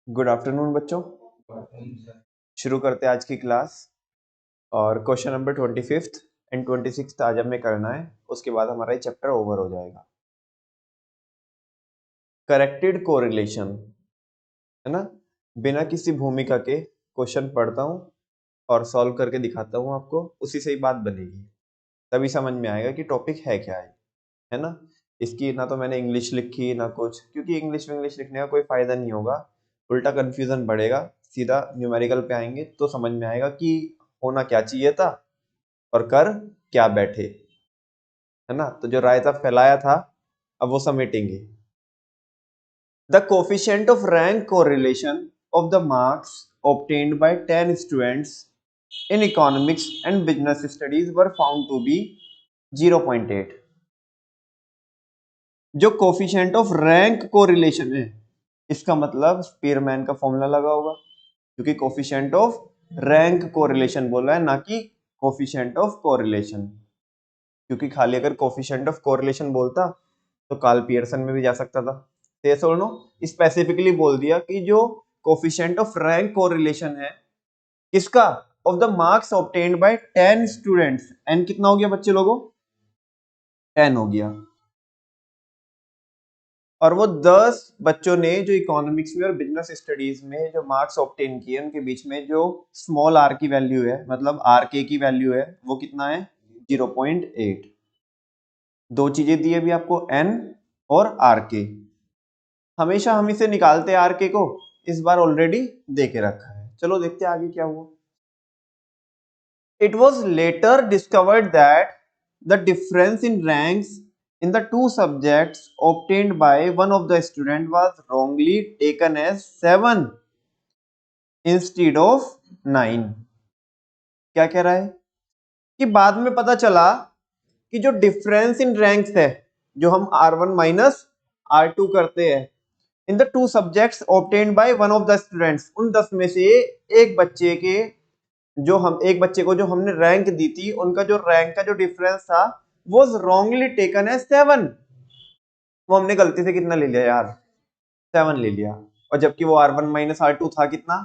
Good afternoon बच्चों। शुरू करते हैं आज की क्लास। और question number 25th and 26th आज हमें करना है, उसके बाद हमारा ये चैप्टर ओवर हो जाएगा। करेक्टेड कोरिलेशन, है ना। बिना किसी भूमिका के क्वेश्चन पढ़ता हूँ और सॉल्व करके दिखाता हूँ आपको, उसी से ही बात बनेगी। तभी समझ में आएगा कि टॉपिक है क्या है ना। इसकी ना तो मैंने इंग्लिश लिखी ना कुछ, क्योंकि इंग्लिश लिखने का कोई फायदा नहीं होगा, उल्टा कंफ्यूजन बढ़ेगा। सीधा न्यूमेरिकल पे आएंगे तो समझ में आएगा कि होना क्या चाहिए था और कर क्या बैठे, है ना। तो जो रायता फैलाया था अब वो समेटेंगे। The coefficient of rank correlation of the marks obtained by 10 students in economics and business studies were found to be 0.8। जो कोफिशिएंट ऑफ रैंक कोरिलेशन है, इसका मतलब स्पीयरमैन का फॉर्मूला लगा होगा, क्योंकि कोफिशिएंट ऑफ रैंक कोरिलेशन बोल रहा है, ना कि कोफिशिएंट ऑफ कोरिलेशन। क्योंकि खाली अगर कोफिशिएंट ऑफ कोरिलेशन बोलता तो कार्ल पियर्सन में भी जा सकता था। yes or no? स्पेसिफिकली बोल दिया कि जो कोफिशिएंट ऑफ रैंक कोरिलेशन है किसका, of the marks obtained by 10 students. N कितना हो गया बच्चे लोगों, 10 हो गया। और वो 10 बच्चों ने जो इकोनॉमिक्स में और बिजनेस स्टडीज में जो मार्क्स ऑब्टेन किए, उनके बीच में जो स्मॉल आर की वैल्यू है, मतलब आर के की वैल्यू है, वो कितना है 0.8। दो चीजें दी है अभी आपको, एन और आर के। हमेशा हम इसे निकालते हैं आर के को, इस बार ऑलरेडी दे के रखा है। चलो देखते हैं आगे क्या हुआ। It was later discovered that the difference in ranks in the two subjects obtained by one of the student was wrongly taken as 7 instead of 9। क्या कह रहा है कि बाद में पता चला कि जो डिफरेंस इन रैंक्स है, जो हम R1 माइनस R2 करते हैं, in the two subjects obtained by one of the students, उन 10 में से एक बच्चे के एक बच्चे को जो हमने रैंक दी थी, उनका जो रैंक का जो डिफरेंस था वो रॉन्गली टेकन है 7। वो हमने गलती से कितना ले लिया यार, 7 ले लिया, और जबकि वो R1 माइनस R2 था कितना,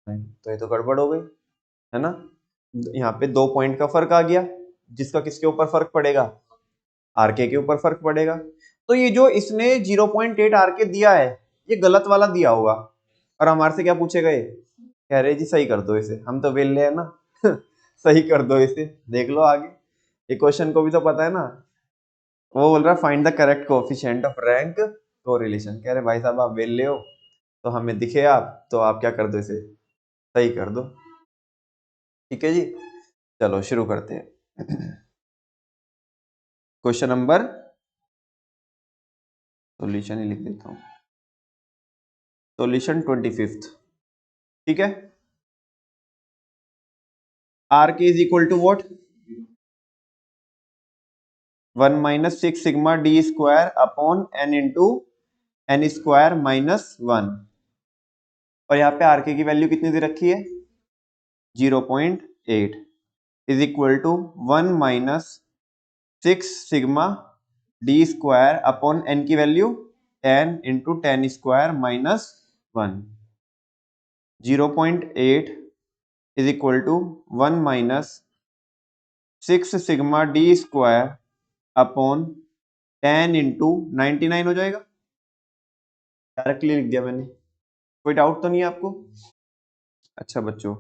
तो ये तो गड़बड़ हो गई, है ना। यहाँ पे 2 पॉइंट का फर्क आ गया, जिसका किसके ऊपर फर्क पड़ेगा, आरके के ऊपर फर्क पड़ेगा। तो ये जो इसने 0.8 आरके दिया है, ये गलत वाला दिया होगा, और हमारे से क्या पूछेगा, ये कह रहे जी सही कर दो इसे, हम तो वेले हैं ना सही कर दो इसे, देख लो आगे ये क्वेश्चन को भी तो पता है ना। वो बोल रहा है find the correct coefficient of rank correlation. कह रहे भाई साहब आप वेले हो तो हमें दिखे आप, तो आप क्या कर दो इसे सही कर दो। ठीक है जी, चलो शुरू करते हैं। क्वेश्चन नंबर, सॉल्यूशन ही लिख देता हूँ, सॉल्यूशन 25th। ठीक है, R K is equal to what, 1 minus 6 sigma D square upon N into N square minus 1। और यहाँ पे आर के की वैल्यू कितनी दे रखी है 0.8 is equal to 1 minus 6 sigma D square upon N की value 10 into 10 square minus 1। 0.8 is equal to 1 minus 6 sigma D square upon 10 into 99 हो जाएगा। डायरेक्टली लिख दिया मैंने, कोई डाउट तो नहीं है आपको। अच्छा बच्चों,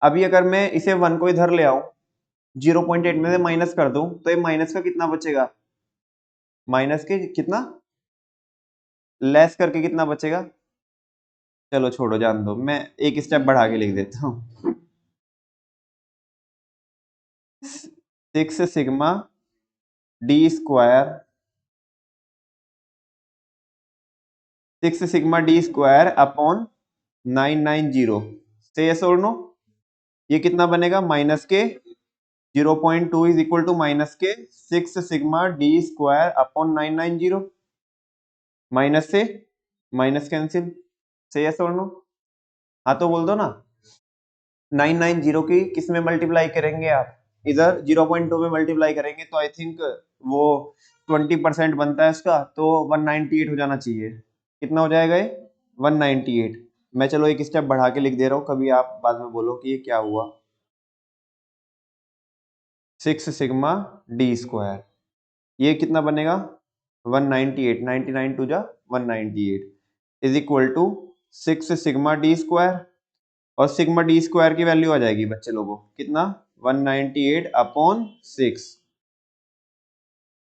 अभी अगर मैं इसे 1 को इधर ले आऊं, 0.8 में से माइनस कर दूं, तो ये माइनस का कितना बचेगा, माइनस के कितना लेस करके कितना बचेगा, चलो छोड़ो जान दो, मैं एक स्टेप बढ़ा के लिख देता हूं। 6 sigma D square, 6 sigma D square upon 990 से यस और नो, ये कितना बनेगा माइनस के 0.2 इज इक्वल टू माइनस के 6 sigma D square upon 990। Minus से माइनस कैंसिल, से यस और नो, हाँ तो बोल दो ना। 990 की किस में मल्टीप्लाई करेंगे आप, इधर 0.2 में मल्टीप्लाई करेंगे, तो आई थिंक वो 20% बनता है इसका, तो 198 हो जाना चाहिए। कितना हो जाएगा ये 198, मैं चलो एक स्टेप बढ़ा के लिख दे रहा हूँ, कभी आप बाद में बोलो कि ये क्या हुआ। 6 सिग्मा डी स्क्वायर, ये कितना बनेगा 198, 99 टू जा 198 is equal to 6 sigma D square, और सिग्मा डी स्क्वायर की वैल्यू आ जाएगी बच्चे लोगों कितना 198 upon 6,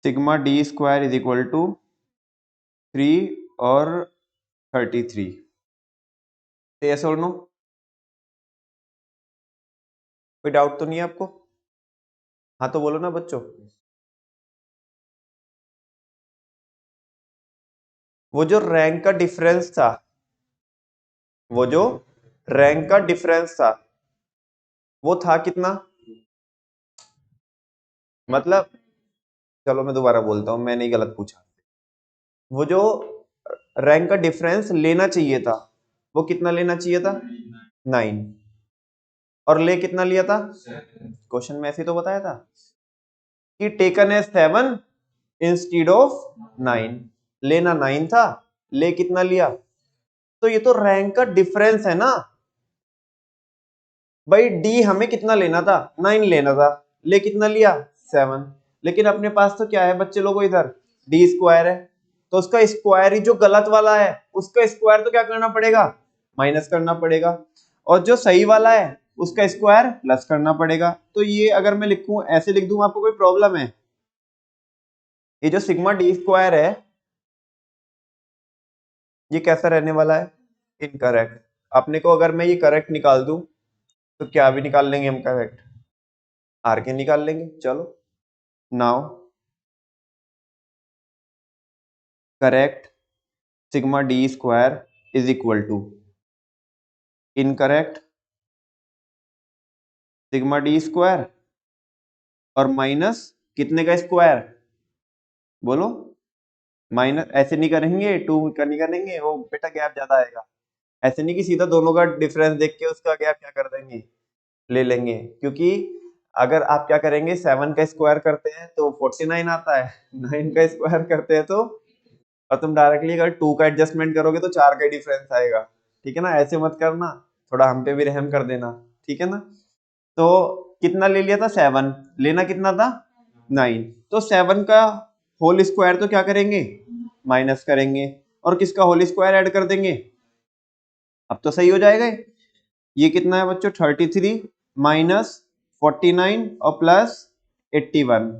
sigma D square is equal to 3 और 33। यस और नो, कोई डाउट तो नहीं है आपको? हाँ तो बोलो ना बच्चों। वो जो रैंक का डिफरेंस था, वो जो रैंक का डिफरेंस था वो था कितना, मतलब चलो मैं दोबारा बोलता हूं, मैंने ही गलत पूछा। वो जो रैंक का डिफरेंस लेना चाहिए था वो कितना लेना चाहिए था 9, और ले कितना लिया था, क्वेश्चन में ऐसे ही तो बताया था कि टेकन एज 7 इंस्टीड ऑफ 9, लेना 9 था, ले कितना लिया, तो ये तो रैंक का डिफरेंस है ना भाई। डी हमें कितना लेना था 9 लेना था, ले कितना लिया 7, लेकिन अपने पास तो क्या है बच्चे लोगों इधर डी स्क्वायर है, तो उसका स्क्वायर ही जो गलत वाला है उसका स्क्वायर तो क्या करना पड़ेगा माइनस करना पड़ेगा, और जो सही वाला है उसका स्क्वायर प्लस करना पड़ेगा। तो ये अगर मैं लिखूं ऐसे लिख दूं आपको कोई प्रॉब्लम है? ये जो सिग्मा डी स्क्वायर है ये कैसा रहने वाला है इनकरेक्ट। अपने को अगर मैं ये करेक्ट निकाल दूं तो क्या भी निकाल लेंगे हम करेक्ट, आर के निकाल लेंगे। चलो now correct sigma D square is equal to incorrect sigma D square और माइनस कितने का स्क्वायर बोलो, माइनस ऐसे नहीं करेंगे, टू का नहीं करेंगे, वो बेटा गैप ज्यादा आएगा। ऐसे नहीं कि सीधा दोनों का डिफरेंस देख के उसका गैप क्या कर देंगे ले लेंगे, क्योंकि अगर आप क्या करेंगे 7 का स्क्वायर करते हैं तो 49 आता है, 9 का स्क्वायर करते हैं तो, और तुम डायरेक्टली अगर 2 का एडजस्टमेंट करोगे तो 4 का डिफरेंस आएगा। ठीक है ना, ऐसे मत करना, थोड़ा हम पे भी रहम कर देना। ठीक है ना, तो कितना ले लिया था 7, लेना कितना था 9, तो 7 का होल स्क्वायर तो क्या करेंगे माइनस करेंगे, और किसका होल स्क्वायर ऐड कर देंगे, अब तो सही हो जाएगा ये कितना है बच्चों 33 माइनस 49 और प्लस 81,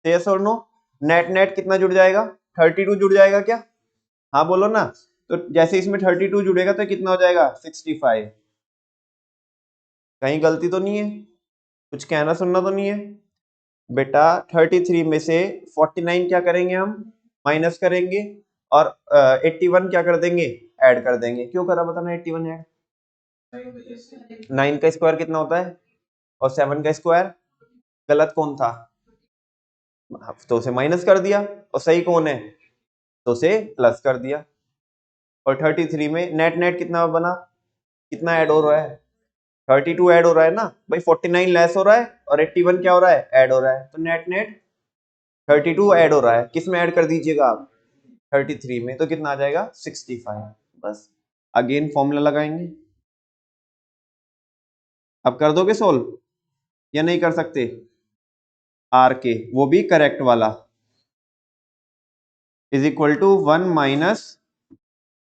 यस और नो, नेट नेट कितना जुड़ जाएगा 32 जुड़ जाएगा क्या, हाँ बोलो ना। तो जैसे इसमें 32 जुड़ेगा तो कितना हो जाएगा 65, कहीं गलती तो नहीं है, कुछ कहना सुनना तो नहीं है बेटा। 33 में से 49 क्या करेंगे हम माइनस करेंगे, और 81 क्या कर देंगे ऐड कर देंगे। क्यों करा बताना 81 ऐड, 9 का स्क्वायर कितना होता है और 7 का स्क्वायर, गलत कौन था, तो उसे माइनस कर दिया, और सही कौन है तो उसे प्लस कर दिया। और 33 में नेट नेट कितना बना, कितना ऐड हो रहा है 32 ऐड हो रहा है ना भाई, 49 लेस हो रहा है और 81 क्या हो रहा है ऐड हो रहा है, तो नेट नेट 32 ऐड हो रहा है, किस में ऐड कर दीजिएगा आप 33 में, तो कितना आ जाएगा 65। बस अगेन फॉर्मूला लगाएंगे, अब कर दोगे सोल्व या नहीं कर सकते, आर के वो भी करेक्ट वाला is equal to 1 minus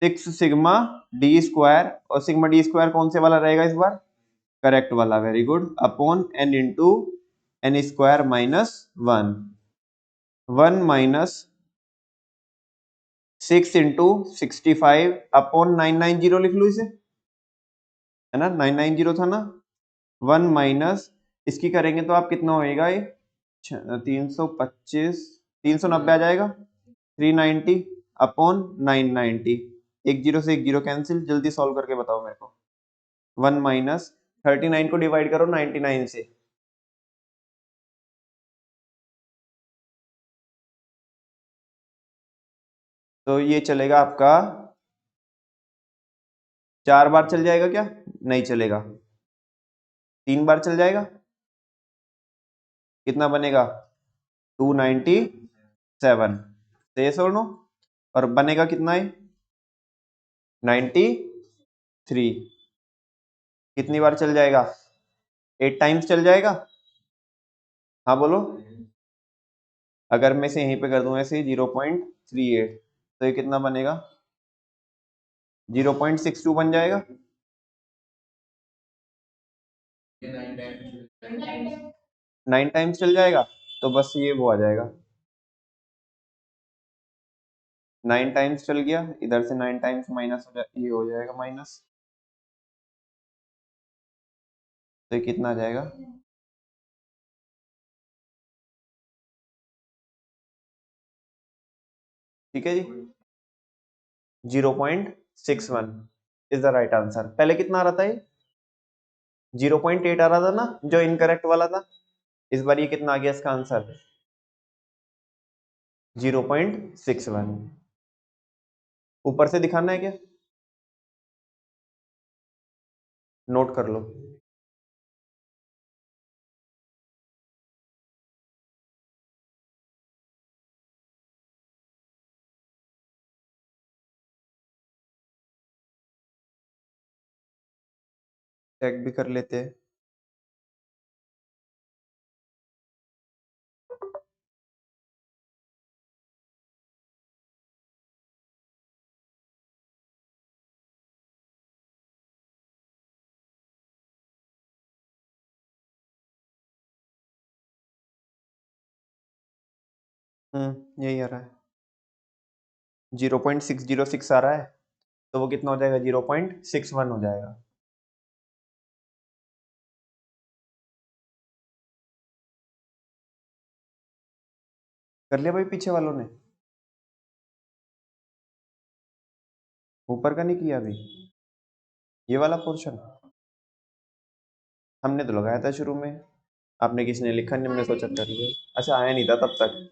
6 sigma D square, और सिग्मा डी स्क्वायर कौन से वाला रहेगा इस बार करेक्ट वाला, very good, upon N into N square minus 1, 1 minus 6 into 65 upon 990 लिख लू इसे, है ना 990 था ना, 1 माइनस इसकी करेंगे तो आप कितना होएगा ये 325 390 आ जाएगा, 390 अपॉन 990, एक जीरो से एक जीरो कैंसिल, जल्दी सॉल्व करके बताओ मेरे को। 1 माइनस 39 को डिवाइड करो 99 से, तो ये चलेगा आपका 4 बार चल जाएगा क्या, नहीं चलेगा 3 बार चल जाएगा, कितना बनेगा 297, सही है नो, और बनेगा कितना है 90 3 कितनी बार चल जाएगा? 8 टाइम्स चल जाएगा। हाँ बोलो। अगर मैं इसे यहीं पे कर दूं ऐसे 0.38 तो ये कितना बनेगा? 0.62 बन जाएगा। 9 टाइम्स चल जाएगा तो बस ये वो आ जाएगा। 9 टाइम्स चल गया, इधर से 9 टाइम्स माइनस ये हो जाएगा माइनस, तो ये कितना आ जाएगा? ठीक है जी, 0.61 इज द राइट आंसर। पहले कितना आ रहा था ये? 0.8 आ रहा था ना, जो इनकरेक्ट वाला था। इस बार ये कितना आ गया इसका आंसर? 0.61। ऊपर से दिखाना है क्या? नोट कर लो। चेक भी कर लेते हैं। यही आ रहा है, 0.606 आ रहा है, तो वो कितना हो जाएगा? 0.61 हो जाएगा। कर लिया भाई पीछे वालों ने? ऊपर का नहीं किया अभी? ये वाला पोर्शन हमने तो लगाया था शुरू में, आपने किसी ने लिखा नहीं, हमने सोचा कर लिया। अच्छा आया नहीं था तब तक।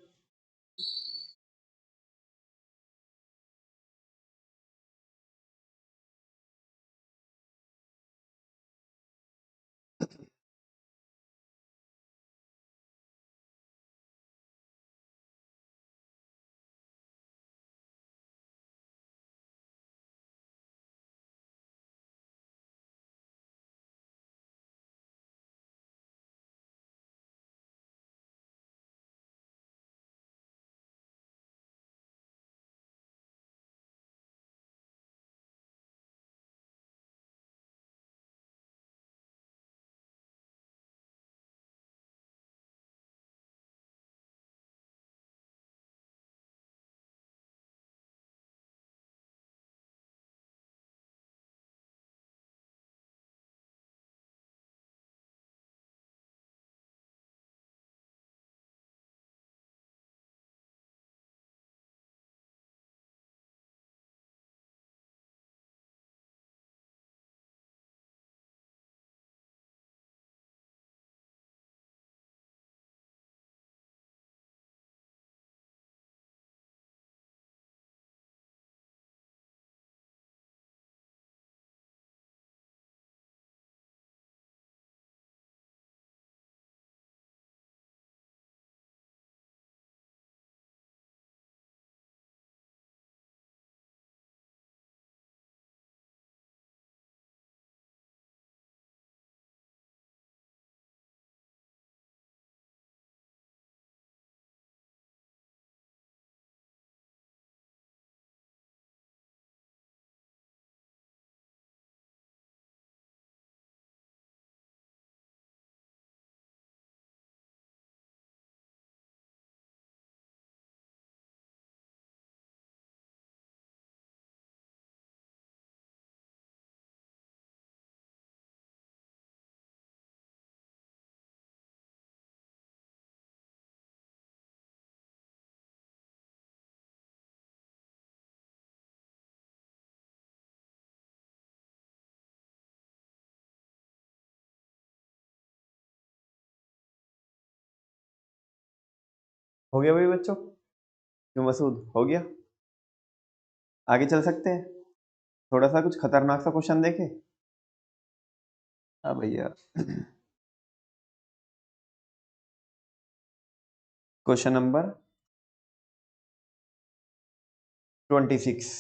हो गया भाई बच्चों? क्यों मसूद, हो गया? आगे चल सकते हैं? थोड़ा सा कुछ खतरनाक सा क्वेश्चन देखे। हाँ भैया। क्वेश्चन नंबर 26,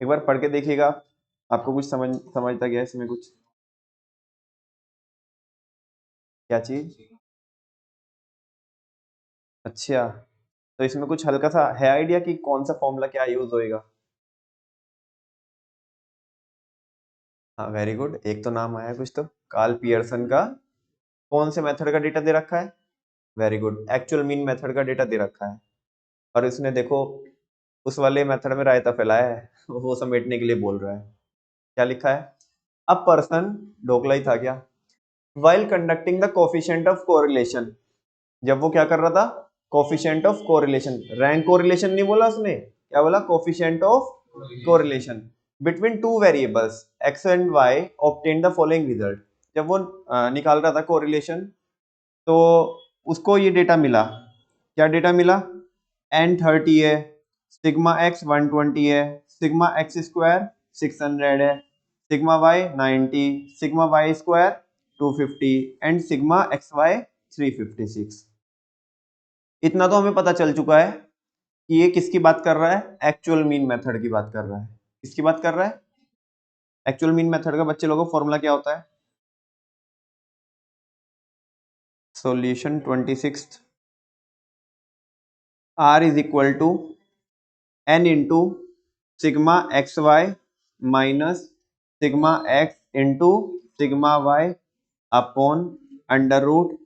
एक बार पढ़ के देखिएगा। आपको कुछ समझता गया इसमें कुछ? क्या चीज? अच्छा, तो इसमें कुछ हल्का सा है आइडिया कि कौन सा फॉर्मूला क्या यूज होएगा? हाँ वेरी गुड, एक तो नाम आया कुछ तो। कार्ल पियर्सन का कौन से मेथड का डेटा दे रखा है? Very good, actual mean method का डेटा दे रखा है। और इसने देखो उस वाले मेथड में रायता फैलाया है वो समेटने के लिए बोल रहा है। क्या लिखा है? अ पर्सन, ढोकला ही था क्या? While conducting the coefficient of correlation, जब वो क्या कर रहा था? Coefficient of correlation, rank correlation नहीं बोला उसने, क्या बोला? Coefficient of correlation between two variables X and Y obtain the following result. जब वो निकाल रहा था कोरिलेशन, तो उसको ये डेटा मिला। क्या डेटा मिला? n30 है, सिग्मा x 120 है, सिग्मा x स्क्वायर 600 है, sigma y 90, sigma y square 250 and sigma xy 356। इतना तो हमें पता चल चुका है कि ये किसकी बात कर रहा है? एक्चुअल मीन मेथड की बात कर रहा है। किसकी बात कर रहा है? एक्चुअल मीन मेथड का बच्चे लोगों फॉर्मूला क्या होता है? Solution 26 r is equal to n into sigma x Y minus sigma X into sigma Y upon under root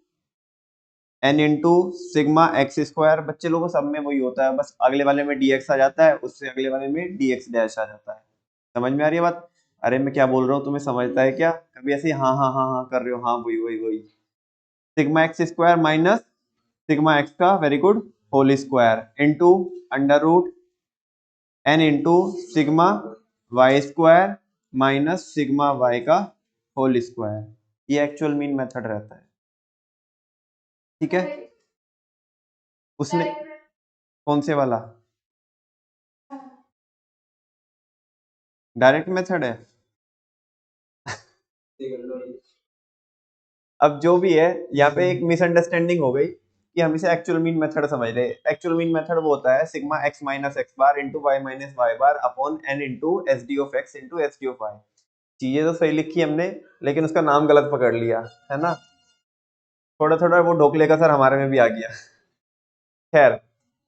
n into sigma x square. बच्चे लोगों सब में वही होता है, बस अगले वाले में dx आ जाता है, उससे अगले वाले में dx डैश आ जाता है। समझ में आ रही है बात? अरे मैं क्या बोल रहा हूँ तुम्हें समझता है क्या? कभी ऐसे हाँ हाँ हाँ हाँ कर रहे हो? हाँ वही वही वही। Sigma x square minus sigma X का very good whole square into under root N into sigma Y square minus sigma Y का होल स्क्वायर। ये एक्चुअल मीन मेथड रहता है। ठीक है, उसने कौन से वाला? डायरेक्ट मेथड है। अब जो भी है, यहाँ पे एक मिसअंडरस्टैंडिंग हो गई कि हम इसे एक्चुअल मीन मेथड समझ रहे। एक्चुअल मीन मेथड वो होता है sigma X minus X bar into Y minus Y bar upon N into S D of X into S D of Y. चीजें तो सही लिखी हमने, लेकिन उसका नाम गलत पकड़ लिया है ना। थोड़ा थोड़ा वो ढोकले का सर हमारे में भी आ गया। खैर,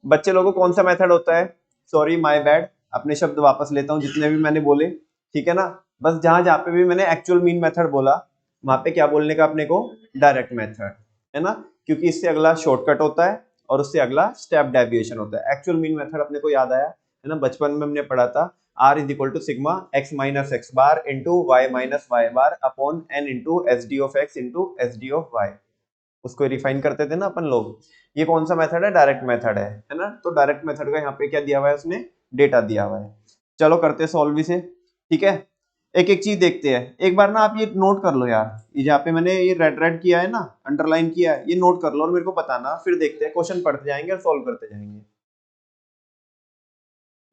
बच्चे लोगों को कौन सा मेथड होता है? सॉरी माय बैड, अपने शब्द वापस लेता हूँ जितने भी मैंने बोले। ठीक है ना, बस जहां जहां पे भी मैंने एक्चुअल मीन मेथड बोला, वहां पे क्या बोलने का अपने को? डायरेक्ट मेथड, है ना, क्योंकि इससे अगला शॉर्टकट होता है और उससे अगला स्टेप डेविएशन होता है। एक्चुअल मीन मेथड अपने को याद आया है ना, बचपन में हमने पढ़ा था r is equal to sigma X minus X bar into Y minus Y bar upon N into S D of X into S D of Y. उसको रिफाइन करते थे ना अपन लोग। ये कौन सा मेथड है? डायरेक्ट मेथड है ना। तो डायरेक्ट मेथड का यहाँ पे क्या दिया हुआ है? उसने डेटा दिया हुआ है। चलो करते सॉल्व इसे। ठीक है, एक एक चीज देखते हैं। एक बार ना आप ये नोट कर लो यार, ये जहाँ पे मैंने ये रेड रेड किया है ना, अंडरलाइन किया है, ये नोट कर लो और मेरे को बताना, फिर देखते हैं, क्वेश्चन पढ़ते जाएंगे और सॉल्व करते जाएंगे।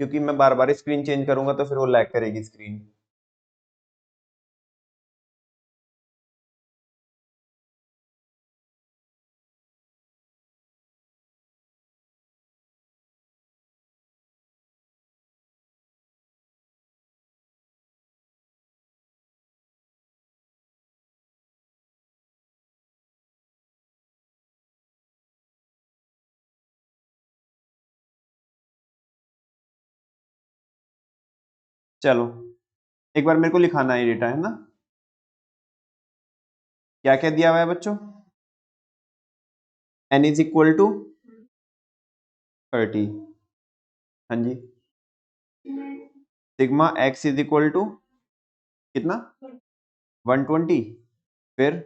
क्योंकि मैं बार बार स्क्रीन चेंज करूंगा तो फिर वो लैग करेगी स्क्रीन। चलो एक बार मेरे को लिखाना है डेटा, है ना। क्या क्या दिया हुआ है बच्चों? n is equal to 30। हाँ जी। Sigma x is equal to कितना? 120। फिर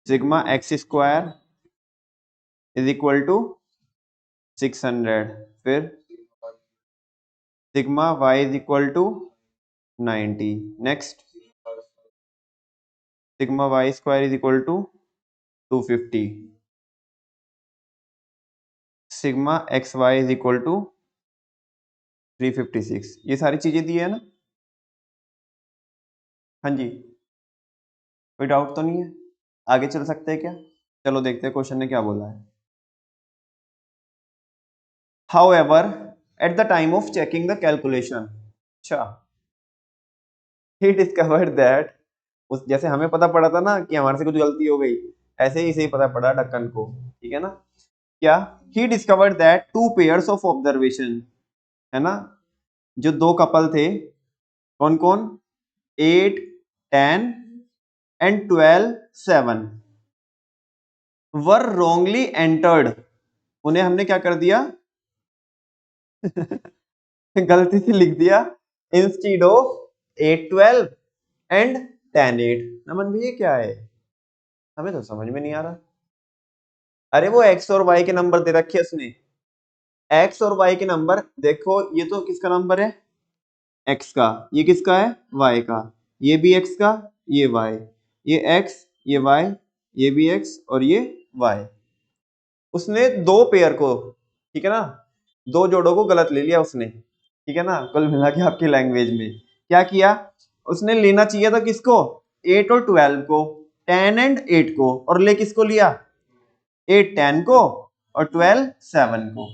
sigma x square is equal to 600। फिर sigma y is equal to 90। Next sigma y square is equal to 250। Sigma x y is equal to 356। ये सारी चीजें दी है ना। हाँ जी, कोई डाउट तो नहीं है? आगे चल सकते हैं क्या? चलो देखते हैं क्वेश्चन ने क्या बोला है। However, at the time of checking the calculation, अच्छा, ही डिस्कवर्ड दैट, उस जैसे हमें पता पड़ा था ना कि हमारे से कुछ गलती हो गई, ऐसे ही इसे पता पड़ा ढक्कन को, ठीक है ना। क्या, he discovered that two pairs of observation, है ना, जो दो कपल थे, कौन कौन, 8 10 एंड 12 7 वर रॉन्गली एंटर्ड, उन्हें हमने क्या कर दिया गलती से लिख दिया इंस्टीड ऑफ 8 12 एंड 10 8। नमन भैया क्या है, हमें तो समझ में नहीं आ रहा। अरे वो एक्स और वाई के नंबर दे रखे हैं उसने, एक्स और वाई के नंबर देखो, ये तो किसका नंबर है, एक्स का, ये किसका है, वाई का, ये भी एक्स का, ये वाई, ये एक्स, ये वाई, ये भी एक्स और ये वाई। उसने दो पेयर को, ठीक है ना, दो जोड़ों को गलत ले लिया उसने, ठीक है ना, कुल मिला के आपकी लैंग्वेज में क्या किया, उसने लेना चाहिए था किसको, 8 और 12 को, 10 एंड 8 को, और ले किसको लिया, 8 10 को और 12 7 को।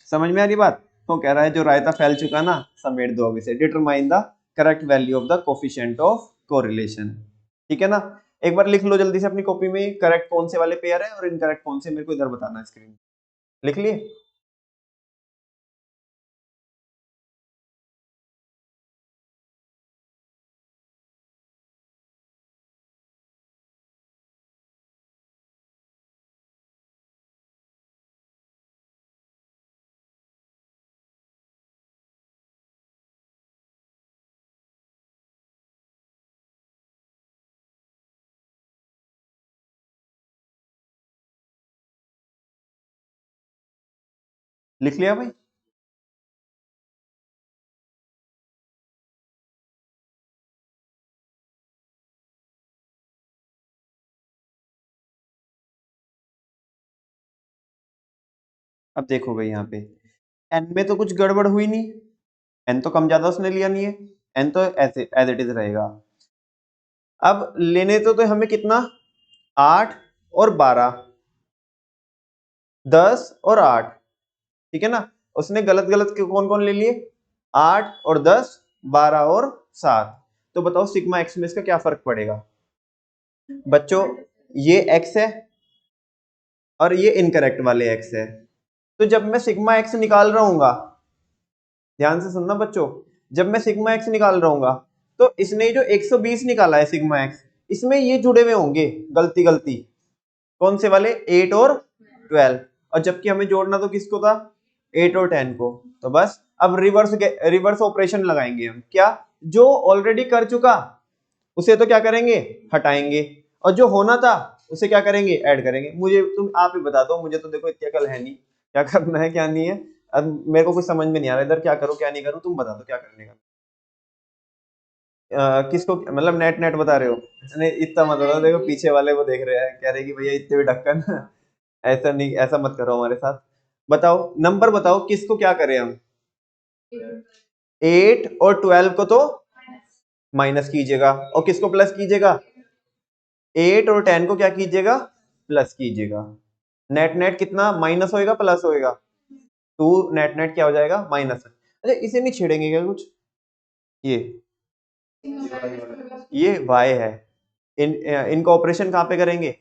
समझ में आ रही बात। तो कह रहा है जो रायता फैल चुका ना समेट दो अभी से, determine the correct value of the coefficient of correlation, ठीक है ना। एक बार लिख लो जल्दी से अपनी कॉपी में, करेक्ट कौन से वाले पेयर है और इनकरेक्ट कौन से, मेरे को इधर बताना है स्क्रीन, लिख लिए। लिख लिया भाई। अब देखो भाई यहाँ पे एन में तो कुछ गड़बड़ हुई नहीं, एन तो कम ज्यादा उसने लिया नहीं है, एन तो ऐसे एज इट इज रहेगा। अब लेने तो हमें कितना, 8 और 12, 10 और 8, ठीक है ना। उसने गलत गलत कौन कौन ले लिए, 8 और 10, 12 और 7। तो बताओ सिग्मा एक्स में इसका क्या फर्क पड़ेगा बच्चों, ये एक्स है और ये इनकरेक्ट वाले एक्स है। तो जब मैं सिग्मा एक्स निकाल रहा हूँ, ध्यान से सुनना बच्चों, जब मैं सिग्मा एक्स निकाल रहा हूँ तो इसने जो 120 निकाला है सिग्मा एक्स, इसमें ये जुड़े हुए होंगे गलती गलती, कौन से वाले, 8 और 12, और जबकि हमें जोड़ना तो किसको था, 8 और 10 को। तो बस अब रिवर्स ऑपरेशन लगाएंगे हम, क्या, जो ऑलरेडी कर चुका उसे तो क्या करेंगे, हटाएंगे, और जो होना था उसे क्या करेंगे, ऐड करेंगे। मुझे तुम आप ही बता दो, मुझे तो देखो इतनी अकल है नहीं, क्या करना है क्या नहीं है। अब मेरे को कुछ समझ में नहीं आ रहा इधर, क्या करूं क्या नहीं करूं, तुम बता दो क्या करने का। किसको मतलब नेट नेट बता रहे हो, नहीं इतना मत बताओ, देखो पीछे वाले वो देख रहे हैं, कह रहे कि भैया इतने भी ढक्कन ऐसा नहीं, ऐसा मत करो हमारे साथ। बताओ नंबर बताओ किसको क्या करें हम, 8 और 12 को तो माइनस कीजिएगा, और किसको प्लस कीजिएगा, 8 और 10 को क्या कीजिएगा, प्लस कीजिएगा। नेट नेट कितना माइनस होएगा प्लस होएगा, 2 नेट नेट क्या हो जाएगा, माइनस। अच्छा इसे नहीं छेड़ेंगे क्या कुछ, ये ये y है, इनका ऑपरेशन कहाँ पे करेंगे,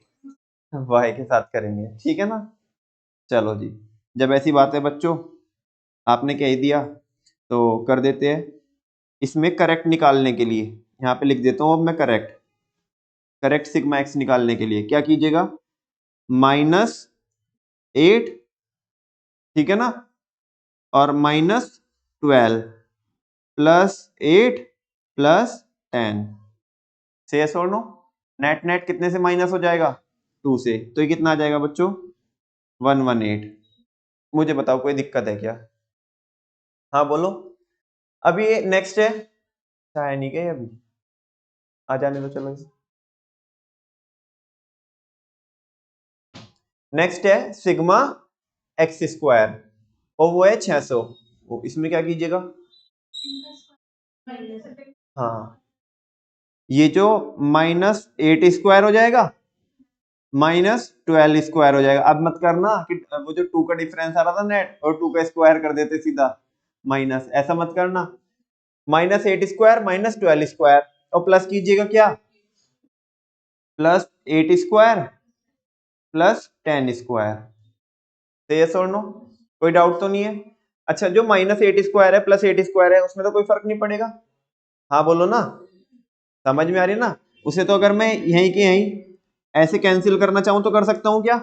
y के साथ करेंगे, ठीक है ना। चलो जी, जब ऐसी बात है बच्चों, आपने कह ही दिया तो कर देते हैं। इसमें करेक्ट निकालने के लिए यहाँ पे लिख देता हूँ अब मैं, करेक्ट करेक्ट सिग्मा एक्स निकालने के लिए क्या कीजिएगा, -8, ठीक है ना, और -12 +8 +10, से यस और नो। नेट नेट कितने से माइनस हो जाएगा, 2 से, तो ये कितना आ जाएगा बच्चों, 118। मुझे बताओ कोई दिक्कत है क्या, हाँ बोलो। अभी नेक्स्ट है, चाहे नहीं गए अभी, आ जाने दो चलो। नेक्स्ट है सिग्मा एक्स स्क्वायर, और वो है 600। वो इसमें क्या कीजिएगा, हाँ ये जो -8 स्क्वायर हो जाएगा, -12 स्क्वायर हो जाएगा। अब मत करना कि वो जो 2 का डिफरेंस आ रहा था नेट और 2 का स्क्वायर कर देते सीधा माइनस, ऐसा मत करना। -8 स्क्वायर माइनस 12 स्क्वायर और प्लस कीजिएगा क्या, +8 स्क्वायर प्लस 10 स्क्वायर। यस और नो, कोई डाउट तो नहीं है। अच्छा, जो -8 स्क्वायर है प्लस 8 स्क्वायर है उसमें तो कोई फर्क नहीं पड़ेगा। हाँ बोलो ना, समझ में आ रही है ना। उसे तो अगर मैं यहीं के यहीं ऐसे कैंसिल करना चाहूं तो कर सकता हूं क्या,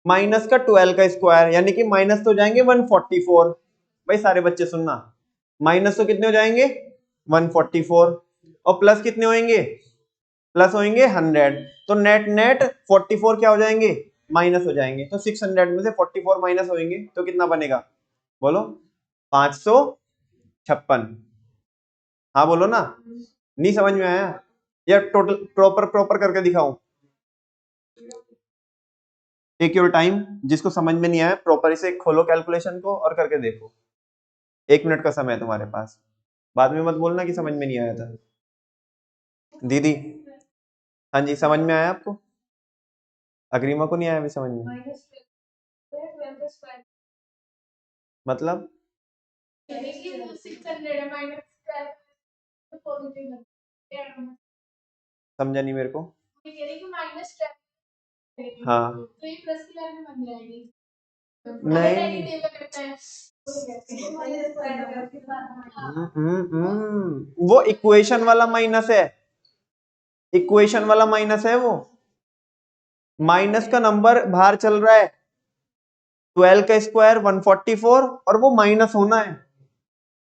माइनस का 12 का स्क्वायर यानी कि माइनस तो जाएंगे 144। भाई सारे बच्चे सुनना, माइनस तो कितने हो जाएंगे 144 और प्लस कितने होंगे, प्लस होंगे 100। तो नेट नेट 44 क्या हो जाएंगे, माइनस हो जाएंगे। तो 600 में से 44 माइनस होंगे तो कितना बनेगा, बोलो 556। हाँ बोलो ना, नहीं समझ में आया या टोटल प्रॉपर प्रॉपर करके दिखाऊं। टेक योर टाइम, जिसको समझ में नहीं आया प्रॉपर इसे खोलो कैलकुलेशन को और करके देखो। 1 मिनट का समय है तुम्हारे पास, बाद में मत बोलना कि समझ में नहीं आया था। दीदी, हाँ जी समझ में आया आपको, अग्रिमा को नहीं आया अभी समझ में, मतलब समझा नहीं मेरे को। हाँ नहीं, वो इक्वेशन वाला माइनस है, इक्वेशन वाला माइनस है वो। माइनस का नंबर बाहर चल रहा है, 12 का स्क्वायर 144 और वो माइनस होना है,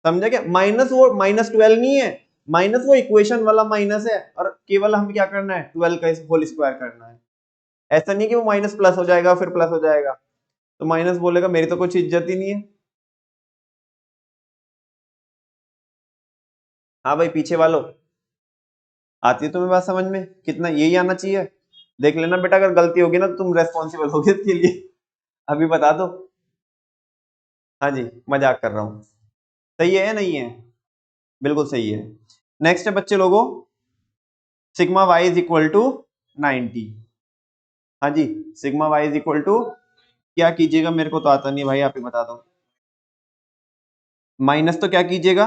समझा क्या। माइनस वो -12 नहीं है, माइनस वो इक्वेशन वाला माइनस है और केवल हमें क्या करना है 12 का होल स्क्वायर करना है। ऐसा नहीं कि वो माइनस प्लस हो जाएगा फिर प्लस हो जाएगा, तो माइनस बोलेगा मेरी तो कुछ इज्जत ही नहीं है। हाँ भाई पीछे वालों, आती है तुम्हें बात समझ में, कितना यही आना चाहिए। देख लेना बेटा, अगर गलती होगी ना तो तुम रेस्पॉन्सिबल होगे इसके लिए, अभी बता दो। हाँ जी मजाक कर रहा हूँ, सही है या नहीं है, बिल्कुल सही है। नेक्स्ट है बच्चे लोगों, sigma y is equal to 90। हाँ जी, sigma y is equal to क्या कीजिएगा, मेरे को तो आता नहीं भाई, आप ही बता दो। माइनस तो क्या कीजिएगा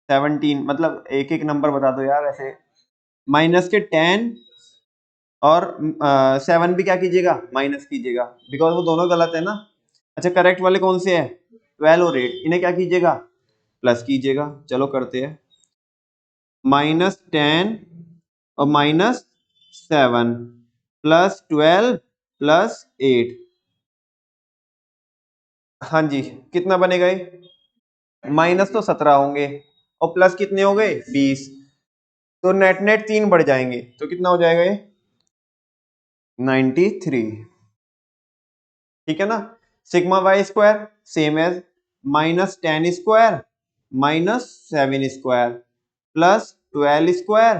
17, मतलब एक एक नंबर बता दो यार ऐसे। माइनस के 10 और 7 भी क्या कीजिएगा माइनस कीजिएगा, बिकॉज वो दोनों गलत है ना। अच्छा करेक्ट वाले कौन से है, 12 और 8, इन्हें क्या कीजिएगा प्लस कीजिएगा। चलो करते हैं, -10 और -7 प्लस 12 प्लस 8। हाँ जी, कितना बनेगा ये, माइनस तो 17 होंगे और प्लस कितने हो गए 20, तो नेट नेट 3 बढ़ जाएंगे तो कितना हो जाएगा ये 93। ठीक है ना। Sigma Y square same as -10 square -7 square plus 12 square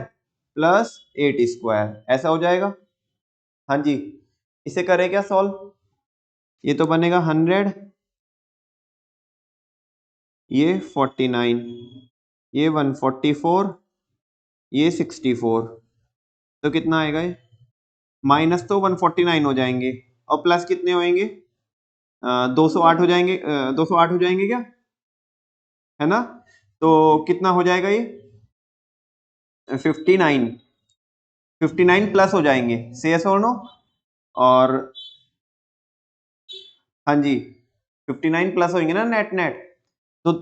plus 8 square, ऐसा हो जाएगा। हाँ जी, इसे करें क्या सॉल्व, ये तो बनेगा 100, ये 49, ये 144, ये 64, तो कितना आएगा ये, माइनस तो 149 हो जाएंगे और प्लस कितने होंगे 208 हो जाएंगे, 208 हो जाएंगे क्या, है ना। तो कितना हो जाएगा ये 59, 59 प्लस हो जाएंगे, से यस और नो। और हाँ जी 59 प्लस होंगे ना नेट नेट, तो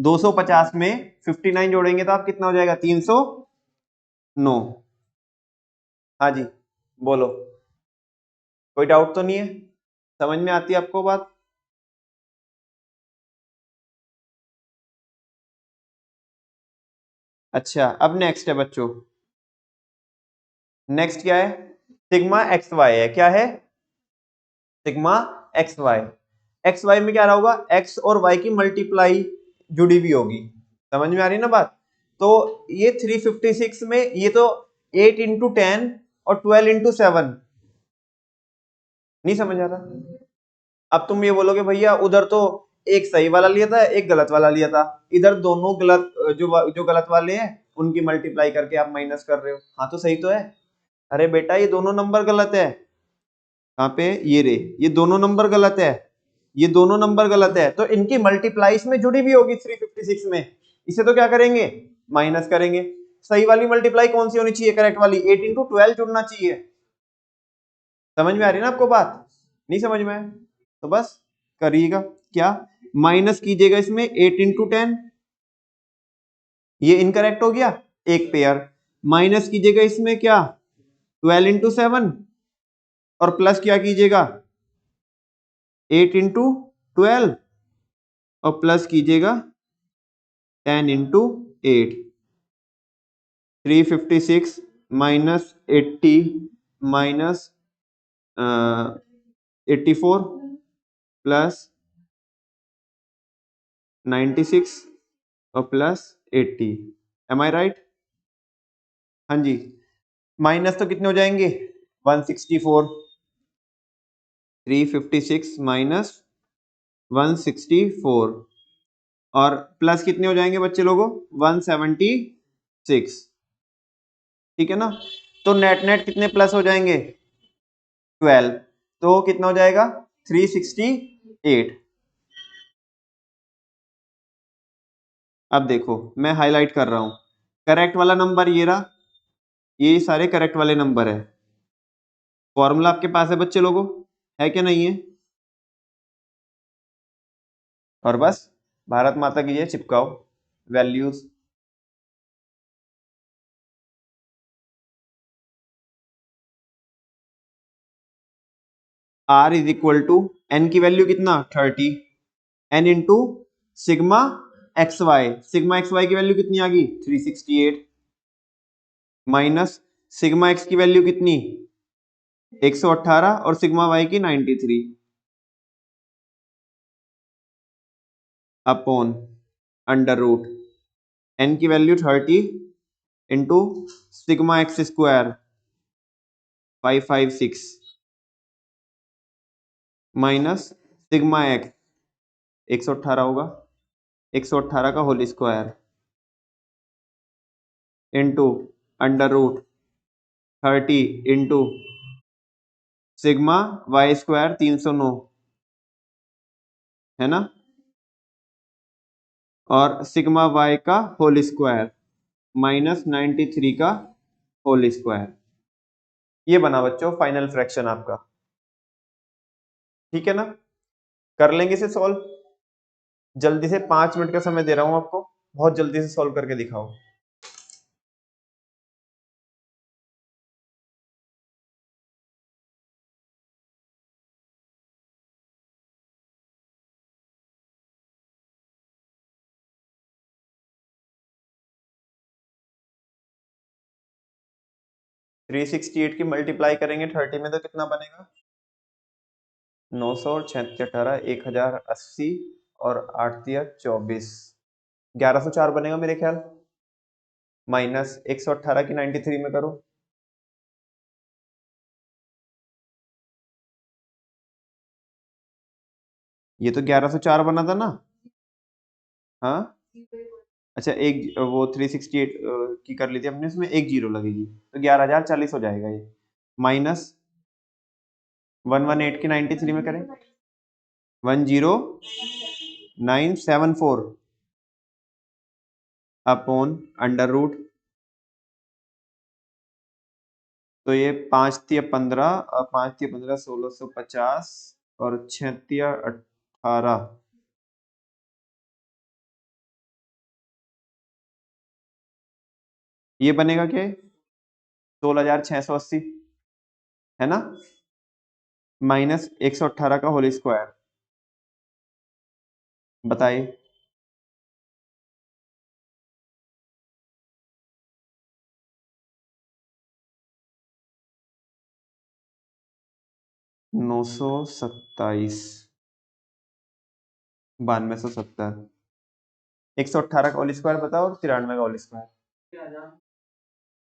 250 में 59 जोड़ेंगे तो आप कितना हो जाएगा 309। हाँ जी बोलो, कोई डाउट तो नहीं है, समझ में आती है आपको बात। अच्छा अब नेक्स्ट है बच्चों, नेक्स्ट क्या है, सिग्मा एक्स वाई है, क्या है sigma x Y. X Y में क्या रहा होगा, एक्स और वाई की मल्टीप्लाई जुड़ी हुई होगी, समझ में आ रही है ना बात। तो ये 356 में ये तो 8 इंटू 10 और 12 इंटू 7, नहीं समझ आ रहा। अब तुम ये बोलोगे भैया उधर तो एक सही वाला लिया था एक गलत वाला लिया था, इधर दोनों गलत, जो गलत वाले हैं उनकी मल्टीप्लाई करके आप माइनस कर रहे हो। हाँ तो सही तो है, अरे बेटा ये दोनों नंबर गलत है, कहाँ पे ये रे, ये दोनों नंबर गलत है, ये दोनों नंबर गलत है, तो इनकी मल्टीप्लाइज में जुड़ी भी होगी 356 में, इसे तो क्या करेंगे, माइनस करेंगे। सही वाली मल्टीप्लाई कौन सी होनी चाहिए, करेक्ट वाली, 8 इंटू 12 जुड़ना चाहिए। समझ में आ रही है ना आपको बात, नहीं समझ में आए तो बस करिएगा क्या, माइनस कीजिएगा इसमें 8 इंटू 10, ये इनकरेक्ट हो गया एक पेयर, माइनस कीजिएगा इसमें क्या 12 इंटू 7 और प्लस क्या कीजिएगा 8 इंटू 12 और प्लस कीजिएगा 10 इंटू 8, 356 माइनस 80 माइनस 84 प्लस 96 और प्लस 80, एम आई राइट? हाँ जी, माइनस तो कितने हो जाएंगे 164, 356 माइनस 164 और प्लस कितने हो जाएंगे बच्चे लोगों 176, ठीक है ना। तो नेट नेट कितने प्लस हो जाएंगे 12, तो कितना हो जाएगा 368। अब देखो मैं हाईलाइट कर रहा हूं, करेक्ट वाला नंबर ये रहा, ये सारे करेक्ट वाले नंबर है। फॉर्मूला आपके पास है बच्चे लोगों, है क्या नहीं है? और बस भारत माता की ये चिपकाओ values. R is equal to n की वैल्यू कितना 30, n into sigma x y की वैल्यू कितनी आ गई 368 माइनस सिग्मा एक्स की वैल्यू कितनी 118 और सिग्मा वाई की 93 अपॉन अंडर रूट एन की value 30 into sigma x square 556 minus sigma x 118 होगा 118 का whole square into under root 30 into sigma Y square 309 है ना, और सिग्मा वाई का होल स्क्वायर माइनस 93 का होल स्क्वायर। ये बना बच्चों फाइनल फ्रैक्शन आपका, ठीक है ना। कर लेंगे इसे सॉल्व जल्दी से, 5 मिनट का समय दे रहा हूं आपको, बहुत जल्दी से सॉल्व करके दिखाओ। 368 की मल्टीप्लाई करेंगे 30 में तो कितना बनेगा 900 और 36 1880 और 8 दिया 24, 1104 बनेगा मेरे ख्याल, माइनस 118 की 93 में करो, ये तो 1104 बना था ना। हाँ अच्छा, एक वो 368 की कर ली थी हमने, उसमें एक जीरो लगेगी तो 11,040 हो जाएगा ये, माइनस 118 की 93 में करें 10974 अपॉन अंडर रूट, तो ये 5 तिया 15 और 5 तिया 15 1650 और 6 तिया 18, ये बनेगा क्या 16,680 है ना, माइनस 118 का होल स्क्वायर, बताइए 927 9270, 118 का होल स्क्वायर बताओ और 93 का होल स्क्वायर,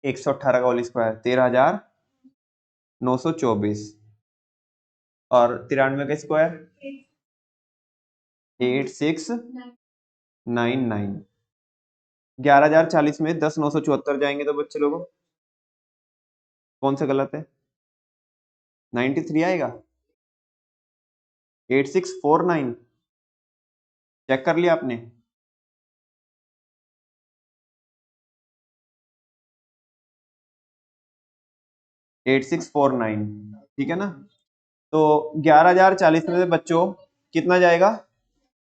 118 का होल स्क्वायर 13,924 और 93 का स्क्वायर 8699, 11,040 में 10,974 जाएंगे तो बच्चे लोगों कौन सा गलत है, 93 आएगा 8649, चेक कर लिया आपने, 8649, ठीक है ना। तो 11,040 में से बच्चों कितना जाएगा?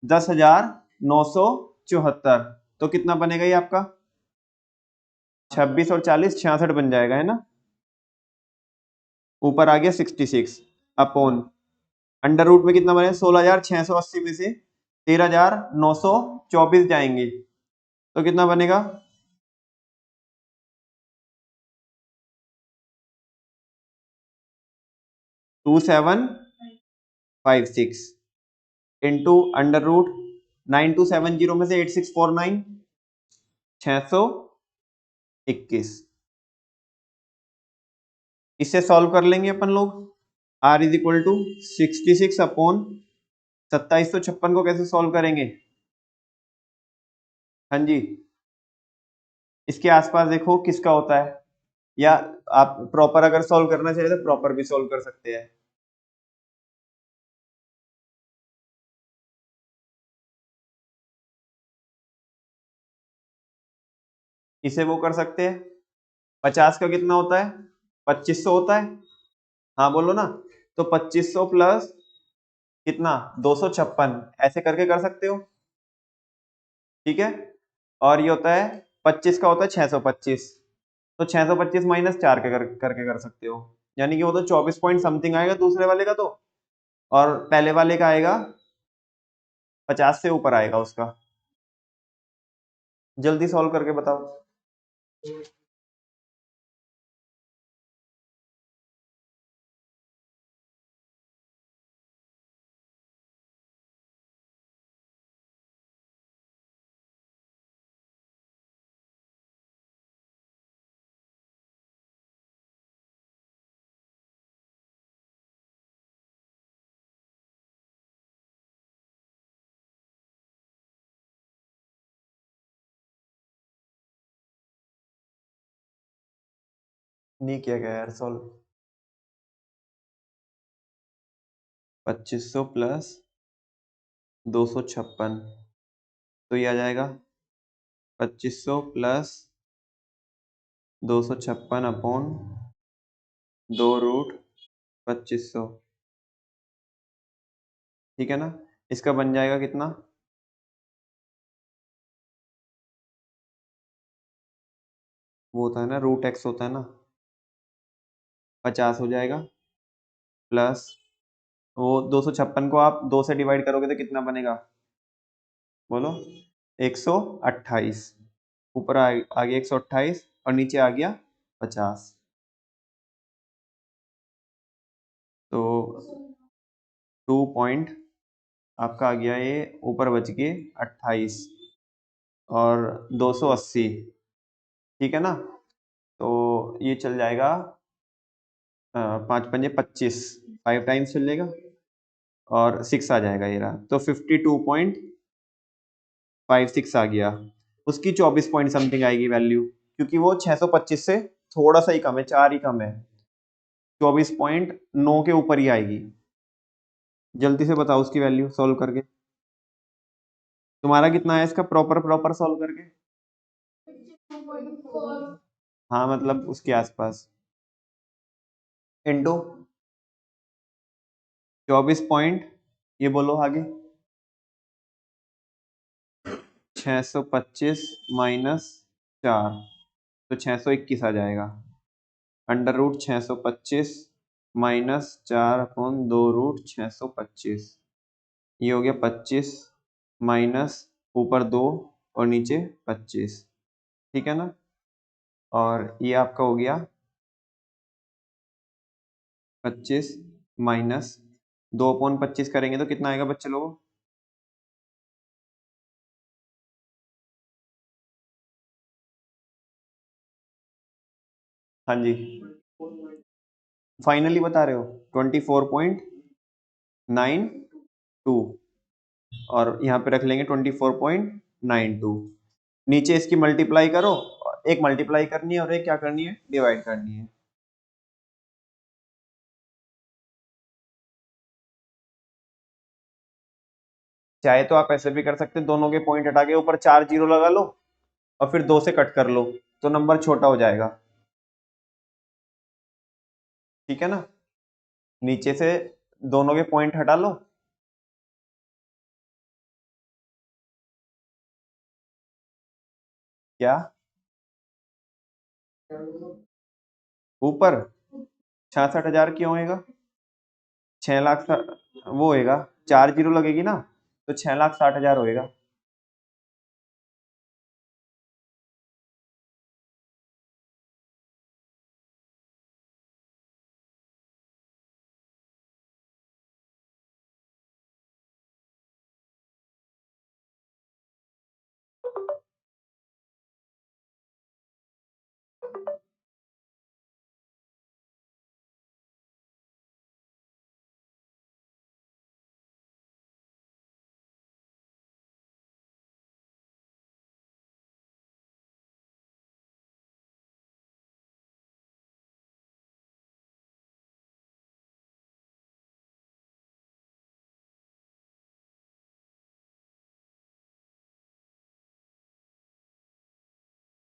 10,974। तो कितना बनेगा ये आपका? 26 और 40 66 बन जाएगा, है ना। ऊपर आ गया 66 अपॉन अंडर रूट में कितना बने? 16,680 में से 13,924 जाएंगे तो कितना बनेगा? 2756 इंटू अंडर रूट 9270 में से 8649 621। इसे सॉल्व कर लेंगे अपन लोग। r is equal to 66 upon 2756 को कैसे सॉल्व करेंगे? हाँ जी, इसके आसपास देखो किसका होता है, या आप प्रॉपर अगर सॉल्व करना चाहिए तो प्रॉपर भी सॉल्व कर सकते हैं। इसे वो कर सकते हैं, 50 का कितना होता है? 2500 होता है। हाँ बोलो ना। तो 2500 प्लस कितना? 256, ऐसे करके कर सकते हो, ठीक है। और ये होता है 25 का होता है 625, तो 625 माइनस 4 करके कर सकते हो। यानी कि वो तो 24 पॉइंट समथिंग आएगा दूसरे वाले का तो, और पहले वाले का आएगा 50 से ऊपर आएगा उसका। जल्दी सॉल्व करके बताओ। नहीं किया गया यार सॉल्व। 2500 प्लस 256, तो ये आ जाएगा 2500 प्लस 256 अपॉन 2√2500, ठीक है ना। इसका बन जाएगा कितना? वो होता है ना √x होता है ना, 50 हो जाएगा प्लस वो 256 को आप 2 से डिवाइड करोगे तो कितना बनेगा? बोलो। 128। ऊपर आ गया 128 और नीचे आ गया 50। तो 2 पॉइंट आपका आ गया, ये ऊपर बच गए 28 और 280, ठीक है ना। तो ये चल जाएगा 5×5 = 25, 5 टाइम्स चल जाएगा और 6 आ जाएगा, ये रहा। तो 52.56 आ गया। उसकी 24 पॉइंट समथिंग आएगी वैल्यू, क्योंकि वो 625 से थोड़ा सा ही कम है, 4 ही कम है। 24.9 के ऊपर ही आएगी। जल्दी से बताओ उसकी वैल्यू सॉल्व करके। तुम्हारा कितना है इसका प्रॉपर प्रॉपर सॉल्व करके? हाँ मतलब उसके आसपास, इंटू 24 ये बोलो आगे। 625 माइनस 4, तो 621 आ जाएगा। अंडर रूट 625 माइनस 4/2√625, ये हो गया 25 माइनस ऊपर 2 और नीचे 25, ठीक है ना। और ये आपका हो गया 25 माइनस 2/25 करेंगे तो कितना आएगा बच्चे लोगों? हाँ जी, फाइनली बता रहे हो 24.92, और यहाँ पे रख लेंगे 24.92। नीचे इसकी मल्टीप्लाई करो, एक मल्टीप्लाई करनी है और एक क्या करनी है? डिवाइड करनी है। चाहे तो आप ऐसे भी कर सकते हैं, दोनों के पॉइंट हटा के ऊपर 4 जीरो लगा लो और फिर 2 से कट कर लो, तो नंबर छोटा हो जाएगा। ठीक है ना। नीचे से दोनों के पॉइंट हटा लो। क्या ऊपर 66,000 क्यों होएगा? 6 लाख वो होएगा, 4 जीरो लगेगी ना, तो 6,60,000 होएगा।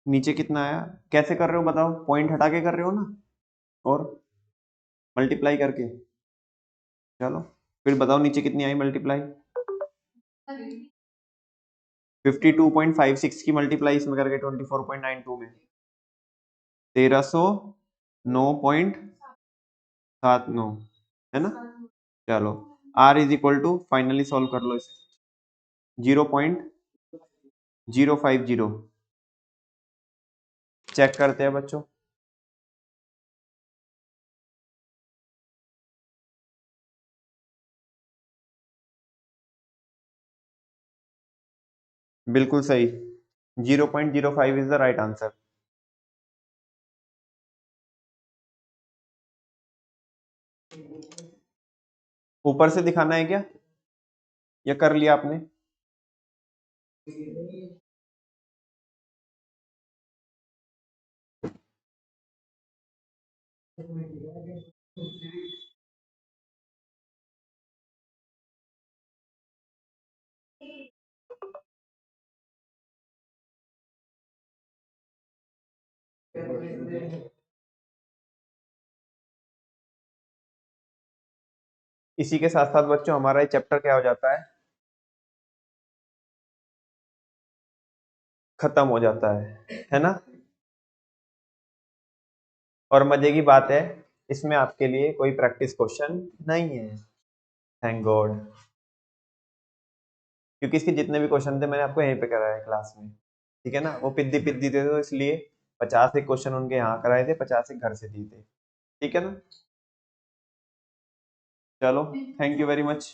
नीचे कितना आया? कैसे कर रहे हो बताओ? पॉइंट हटा के कर रहे हो ना, और मल्टीप्लाई करके। चलो फिर बताओ नीचे कितनी आई मल्टीप्लाई? 52.56 की मल्टीप्लाई इसमें करके 24.92 में 1309.79 है ना। चलो r is equal to, finally solve कर लो इसे, 0.050। चेक करते हैं बच्चों। बिल्कुल सही, 0.05 इज द राइट आंसर। ऊपर से दिखाना है क्या, या कर लिया आपने? इसी के साथ साथ बच्चों हमारा ये चैप्टर क्या हो जाता है, खत्म हो जाता है ना। और मजे की बात है, इसमें आपके लिए कोई प्रैक्टिस क्वेश्चन नहीं है, थैंक गॉड। क्योंकि इसके जितने भी क्वेश्चन थे मैंने आपको यहीं पे कराया क्लास में, ठीक है ना। वो पिद्दी पिद्दी थे तो इसलिए 50 एक क्वेश्चन उनके यहाँ कराए थे, 50 एक घर से दिए थे, ठीक है ना। चलो थैंक यू वेरी मच।